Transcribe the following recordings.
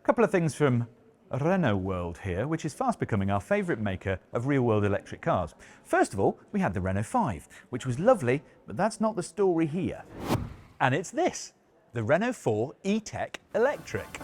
Couple of things from Renault world here, which is fast becoming our favourite maker of real-world electric cars. First of all, we had the Renault 5, which was lovely, but that's not the story here. And it's this, the Renault 4 E-Tech Electric.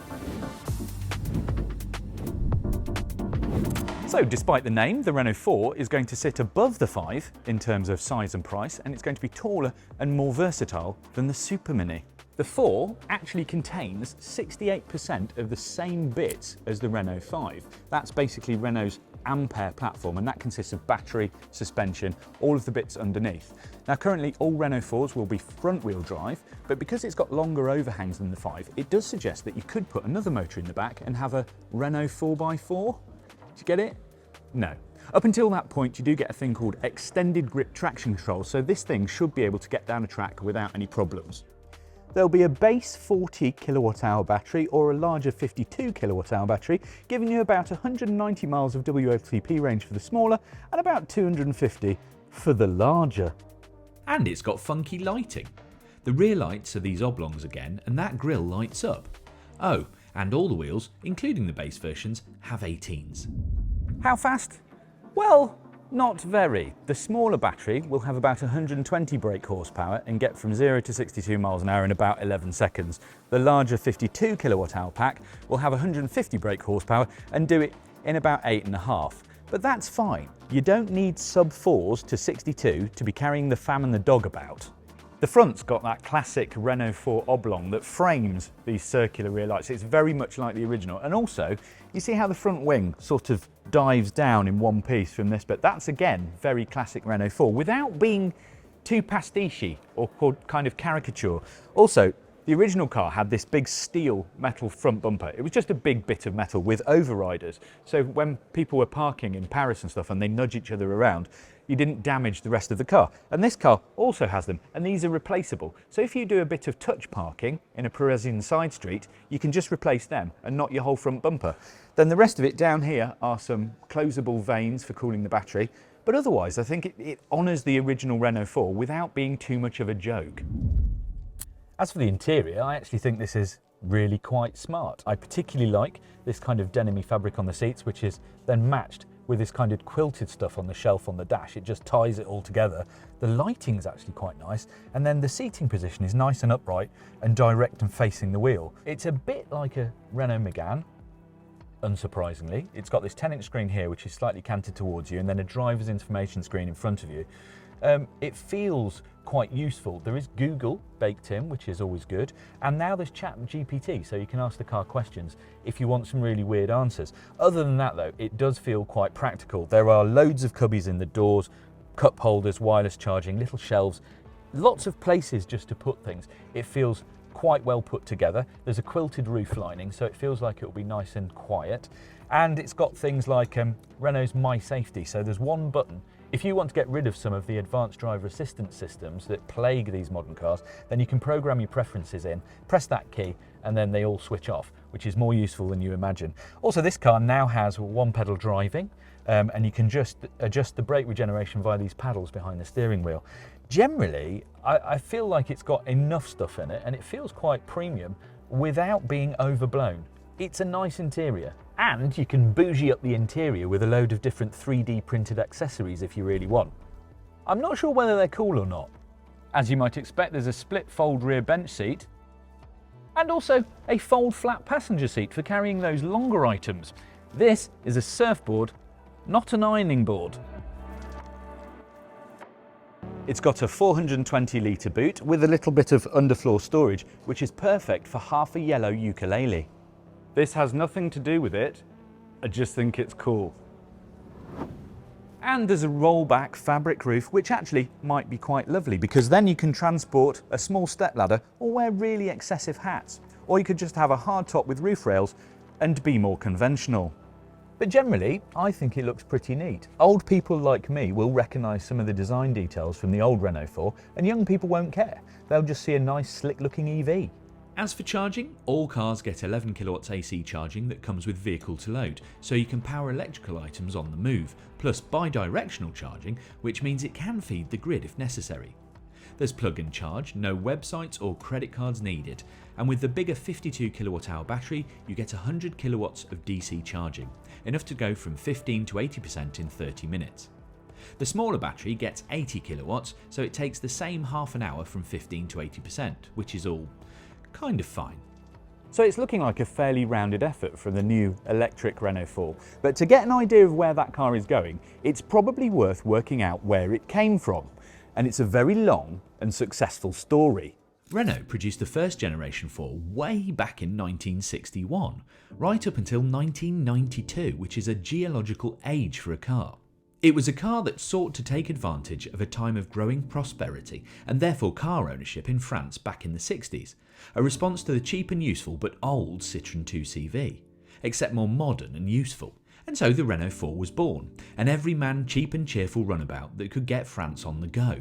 So, despite the name, the Renault 4 is going to sit above the 5 in terms of size and price, and it's going to be taller and more versatile than the supermini. The 4 actually contains 68% of the same bits as the Renault 5. That's basically Renault's Ampere platform, and that consists of battery, suspension, all of the bits underneath. Now currently all Renault 4s will be front wheel drive, but because it's got longer overhangs than the 5, it does suggest that you could put another motor in the back and have a Renault 4x4. Did you get it? No. Up until that point you do get a thing called extended grip traction control, so this thing should be able to get down a track without any problems. There'll be a base 40 kilowatt-hour battery or a larger 52 kilowatt-hour battery, giving you about 190 miles of WLTP range for the smaller and about 250 for the larger. And it's got funky lighting. The rear lights are these oblongs again, and that grille lights up. Oh, and all the wheels, including the base versions, have 18s. How fast? Well, not very. The smaller battery will have about 120 brake horsepower and get from 0 to 62 miles an hour in about 11 seconds. The larger 52 kilowatt hour pack will have 150 brake horsepower and do it in about 8.5. But that's fine. You don't need sub 4s to 62 to be carrying the fam and the dog about. The front's got that classic Renault 4 oblong that frames these circular rear lights. It's very much like the original. And also, you see how the front wing sort of dives down in one piece from this bit? That's again, very classic Renault 4 without being too pastiche or kind of caricature. Also, the original car had this big steel metal front bumper. It was just a big bit of metal with overriders. So when people were parking in Paris and stuff and they nudge each other around, you didn't damage the rest of the car. And this car also has them, and these are replaceable. So if you do a bit of touch parking in a Parisian side street, you can just replace them and not your whole front bumper. Then the rest of it down here are some closable vanes for cooling the battery. But otherwise, I think it honours the original Renault 4 without being too much of a joke. As for the interior, I actually think this is really quite smart. I particularly like this kind of denim-y fabric on the seats, which is then matched with this kind of quilted stuff on the shelf on the dash. It just ties it all together. The lighting's actually quite nice, and then the seating position is nice and upright and direct and facing the wheel. It's a bit like a Renault Megane, unsurprisingly. It's got this 10-inch screen here which is slightly canted towards you, and then a driver's information screen in front of you. It feels quite useful. There is Google baked in, which is always good, and now there's ChatGPT, so you can ask the car questions if you want some really weird answers. Other than that though, it does feel quite practical. There are loads of cubbies in the doors, cup holders, wireless charging, little shelves, lots of places just to put things. It feels quite well put together. There's a quilted roof lining, so it feels like it will be nice and quiet. And it's got things like Renault's My Safety, so there's one button. If you want to get rid of some of the advanced driver assistance systems that plague these modern cars, then you can program your preferences in, press that key, and then they all switch off, which is more useful than you imagine. Also, this car now has one pedal driving, and you can just adjust the brake regeneration via these paddles behind the steering wheel. Generally, I feel like it's got enough stuff in it, and it feels quite premium without being overblown. It's a nice interior, and you can bougie up the interior with a load of different 3D printed accessories if you really want. I'm not sure whether they're cool or not. As you might expect, there's a split fold rear bench seat, and also a fold flat passenger seat for carrying those longer items. This is a surfboard, not an ironing board. It's got a 420 litre boot with a little bit of underfloor storage, which is perfect for half a yellow ukulele. This has nothing to do with it, I just think it's cool. And there's a rollback fabric roof, which actually might be quite lovely, because then you can transport a small stepladder or wear really excessive hats. Or you could just have a hard top with roof rails and be more conventional. But generally, I think it looks pretty neat. Old people like me will recognise some of the design details from the old Renault 4, and young people won't care. They'll just see a nice slick looking EV. As for charging, all cars get 11 kilowatts AC charging that comes with vehicle to load, so you can power electrical items on the move, plus bi-directional charging, which means it can feed the grid if necessary. There's plug and charge, no websites or credit cards needed, and with the bigger 52 kilowatt hour battery you get 100 kilowatts of DC charging, enough to go from 15 to 80% in 30 minutes. The smaller battery gets 80 kilowatts, so it takes the same half an hour from 15 to 80%, which is all kind of fine. So it's looking like a fairly rounded effort from the new electric Renault 4. But to get an idea of where that car is going, it's probably worth working out where it came from. And it's a very long and successful story. Renault produced the first generation 4 way back in 1961, right up until 1992, which is a geological age for a car. It was a car that sought to take advantage of a time of growing prosperity and therefore car ownership in France back in the 60s, a response to the cheap and useful but old Citroën 2CV, except more modern and useful. And so the Renault 4 was born, an everyman cheap and cheerful runabout that could get France on the go.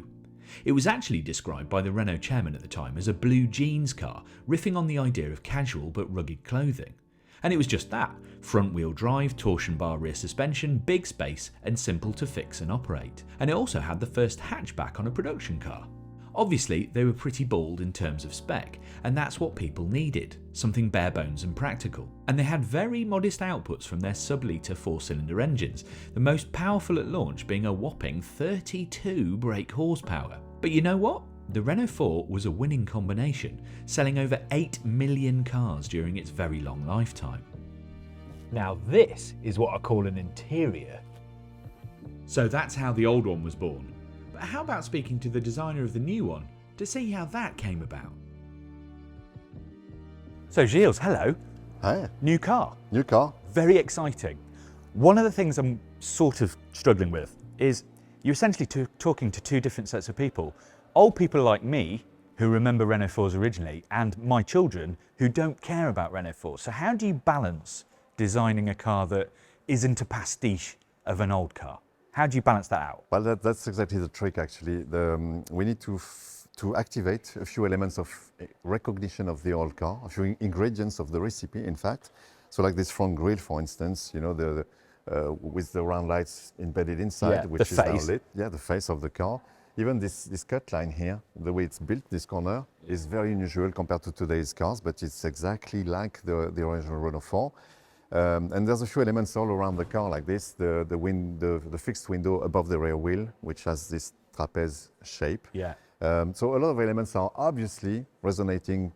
It was actually described by the Renault chairman at the time as a blue jeans car, riffing on the idea of casual but rugged clothing. And it was just that: front-wheel drive, torsion bar rear suspension, big space and simple to fix and operate. And it also had the first hatchback on a production car. Obviously they were pretty bald in terms of spec, and that's what people needed, something bare bones and practical. And they had very modest outputs from their sub-litre 4-cylinder engines, the most powerful at launch being a whopping 32 brake horsepower. But you know what? The Renault 4 was a winning combination, selling over 8 million cars during its very long lifetime. Now this is what I call an interior. So that's how the old one was born. But how about speaking to the designer of the new one to see how that came about? So Gilles, hello. Hi. New car. New car. Very exciting. One of the things I'm sort of struggling with is you're essentially talking to two different sets of people. Old people like me, who remember Renault 4s originally, and my children, who don't care about Renault 4s. So how do you balance designing a car that isn't a pastiche of an old car? How do you balance that out? Well, that's exactly the trick, actually. We need to activate a few elements of recognition of the old car, a few ingredients of the recipe, in fact. So like this front grille, for instance, you know, with the round lights embedded inside, which is now lit. Yeah, the face of the car. Even this cut line here, the way it's built, this corner, is very unusual compared to today's cars, but it's exactly like the original Renault 4. And there's a few elements all around the car like this, the fixed window above the rear wheel, which has this trapeze shape. Yeah. So a lot of elements are obviously resonating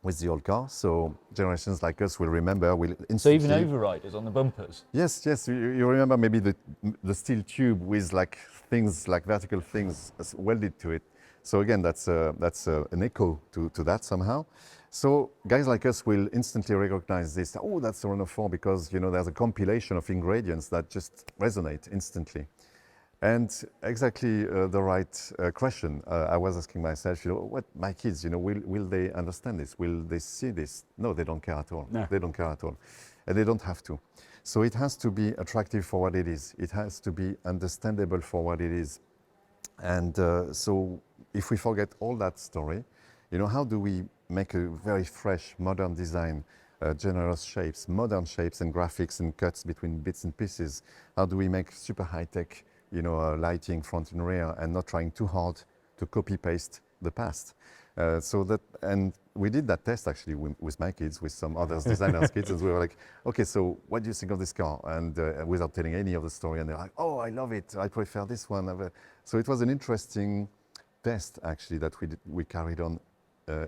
with the old car, so generations like us will remember. So even overriders on the bumpers? Yes, yes. You remember maybe the steel tube with like things, like vertical things welded to it. So again, that's an echo to that somehow. So guys like us will instantly recognize this. Oh, that's a Renault 4 because, you know, there's a compilation of ingredients that just resonate instantly. And exactly the right question. I was asking myself, you know, what my kids, you know, will they understand this? Will they see this? No, they don't care at all. No. They don't care at all. And they don't have to. So it has to be attractive for what it is. It has to be understandable for what it is. And so if we forget all that story, you know, how do we make a very fresh, modern design, generous shapes, modern shapes and graphics and cuts between bits and pieces? How do we make super high-tech, you know, lighting front and rear, and not trying too hard to copy-paste the past? And we did that test actually with my kids, with some other designers' kids, and we were like, okay, so what do you think of this car? And without telling any of the story, and they're like, oh, I love it, I prefer this one. So it was an interesting test actually that we carried on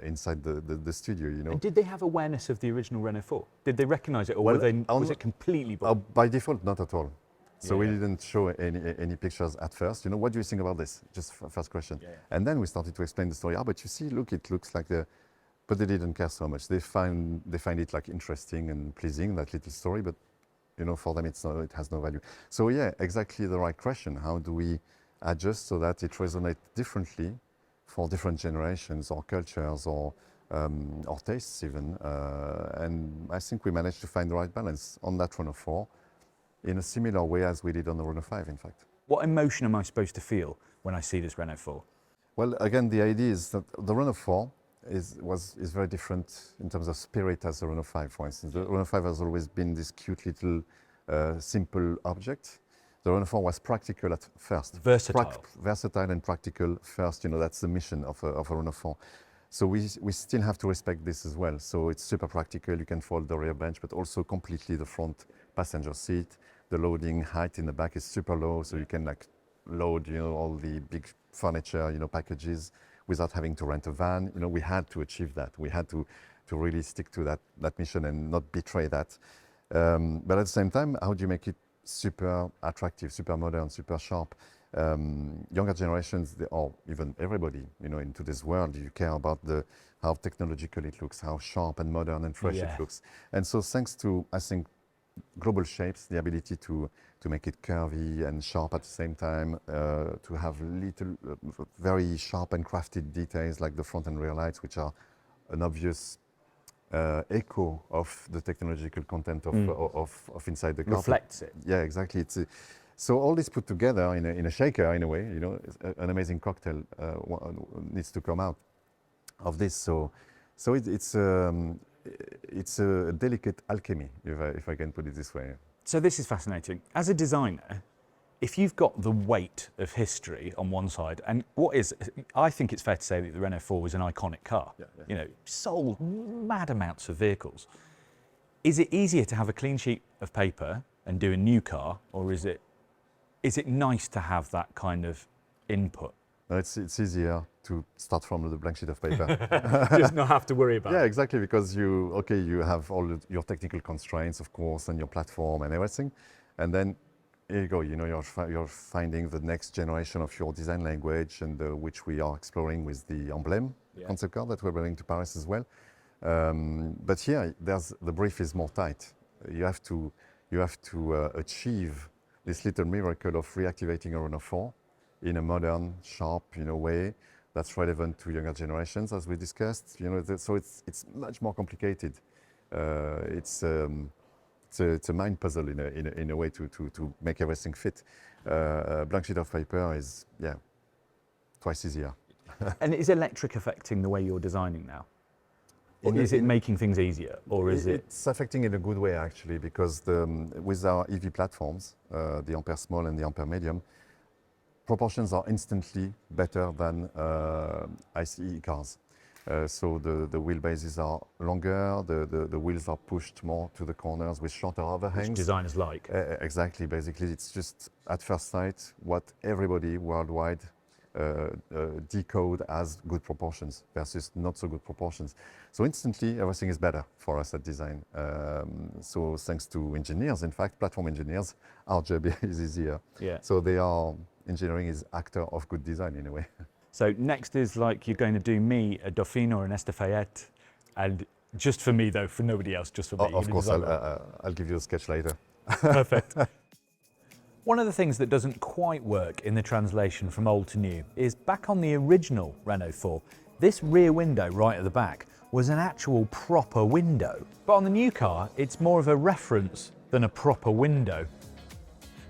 inside the studio, you know. And did they have awareness of the original Renault 4? Did they recognize it, or Well, was it completely born? By default, not at all. So Yeah, we yeah. didn't show any pictures at first. You know, what do you think about this? Just first question. Yeah, yeah. And then we started to explain the story. Ah, but you see, look, it looks like but they didn't care so much. They find it like interesting and pleasing, that little story, but you know, for them it has no value. So yeah, exactly the right question. How do we adjust so that it resonates differently for different generations or cultures or tastes even? And I think we managed to find the right balance on that Renault 4 in a similar way as we did on the Renault 5, in fact. What emotion am I supposed to feel when I see this Renault 4? Well, again, the idea is that the Renault 4 is very different in terms of spirit as the Renault 5, for instance. The Renault 5 has always been this cute little simple object. The Renault 4 was practical at first. Versatile. Versatile and practical first, that's the mission of a Renault 4. So we still have to respect this as well. So it's super practical. You can fold the rear bench, but also completely the front passenger seat. The loading height in the back is super low, so you can like load, all the big furniture, packages without having to rent a van. We had to achieve that. We had to really stick to that mission and not betray that. But at the same time, how do you make it super attractive, super modern, super sharp? Younger generations, or even everybody, in today's world, you care about how technological it looks, how sharp and modern and fresh it looks. And so thanks to, I think, global shapes, the ability to make it curvy and sharp at the same time, to have little, very sharp and crafted details like the front and rear lights, which are an obvious echo of the technological content of inside the car. Reflects it. Yeah, exactly. So all this put together in a shaker, in a way, an amazing cocktail needs to come out of this. So it's a delicate alchemy, if I can put it this way. So this is fascinating. As a designer, if you've got the weight of history on one side, and I think it's fair to say that the Renault 4 was an iconic car. Yeah. Sold mad amounts of vehicles. Is it easier to have a clean sheet of paper and do a new car, or is it nice to have that kind of input? No, it's easier to start from the blank sheet of paper. Just not have to worry about it. Yeah, exactly, because you have all your technical constraints, of course, and your platform and everything. And then here you go, you're finding the next generation of your design language, and which we are exploring with the Emblem concept car that we're bringing to Paris as well. But here, the brief is more tight. You have to achieve this little miracle of reactivating a Renault 4 in a modern, sharp, way that's relevant to younger generations, as we discussed. So it's much more complicated. It's a mind puzzle in a way to make everything fit. A blank sheet of paper is twice easier. And is electric affecting the way you're designing now? Is it making things easier, or is it? It's affecting in a good way, actually, because with our EV platforms, the Ampere Small and the Ampere Medium, proportions are instantly better than ICE cars. So the wheelbases are longer, the wheels are pushed more to the corners with shorter overhangs. Which designers like. Exactly, basically. It's just, at first sight, what everybody worldwide decode as good proportions versus not so good proportions. So instantly, everything is better for us at design. So thanks to engineers, in fact, platform engineers, our job is easier. Yeah. So engineering is actor of good design in a way. So next is like you're going to do me a Dauphine or an Estafette, and just for me though, for nobody else, just for me. Of course, I'll give you a sketch later. Perfect. One of the things that doesn't quite work in the translation from old to new is back on the original Renault 4, this rear window right at the back was an actual proper window. But on the new car, it's more of a reference than a proper window.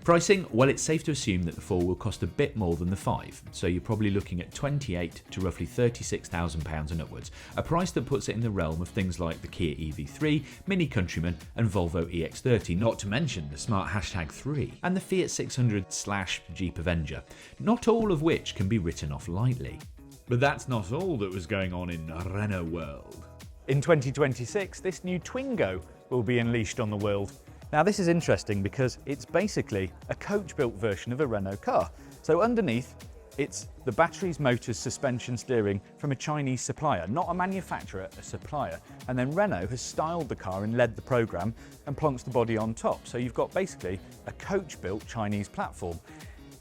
Pricing, well, it's safe to assume that the 4 will cost a bit more than the 5, so you're probably looking at £28,000 to roughly £36,000 and upwards, a price that puts it in the realm of things like the Kia EV3, Mini Countryman and Volvo EX30, not to mention the smart #3 and the Fiat 600/Jeep Avenger, not all of which can be written off lightly. But that's not all that was going on in Renault world. In 2026, this new Twingo will be unleashed on the world. Now this is interesting because it's basically a coach-built version of a Renault car. So underneath, it's the batteries, motors, suspension, steering from a Chinese supplier, not a manufacturer, a supplier. And then Renault has styled the car and led the program and plonks the body on top. So you've got basically a coach-built Chinese platform.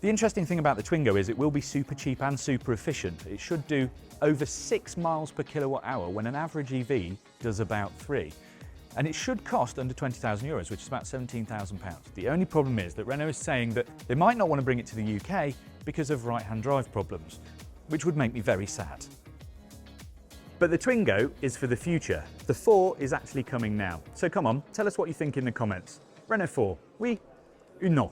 The interesting thing about the Twingo is it will be super cheap and super efficient. It should do over 6 miles per kilowatt hour when an average EV does about 3. And it should cost under €20,000, which is about £17,000. The only problem is that Renault is saying that they might not want to bring it to the UK because of right-hand drive problems, which would make me very sad. But the Twingo is for the future. The 4 is actually coming now. So come on, tell us what you think in the comments. Renault 4, oui ou non?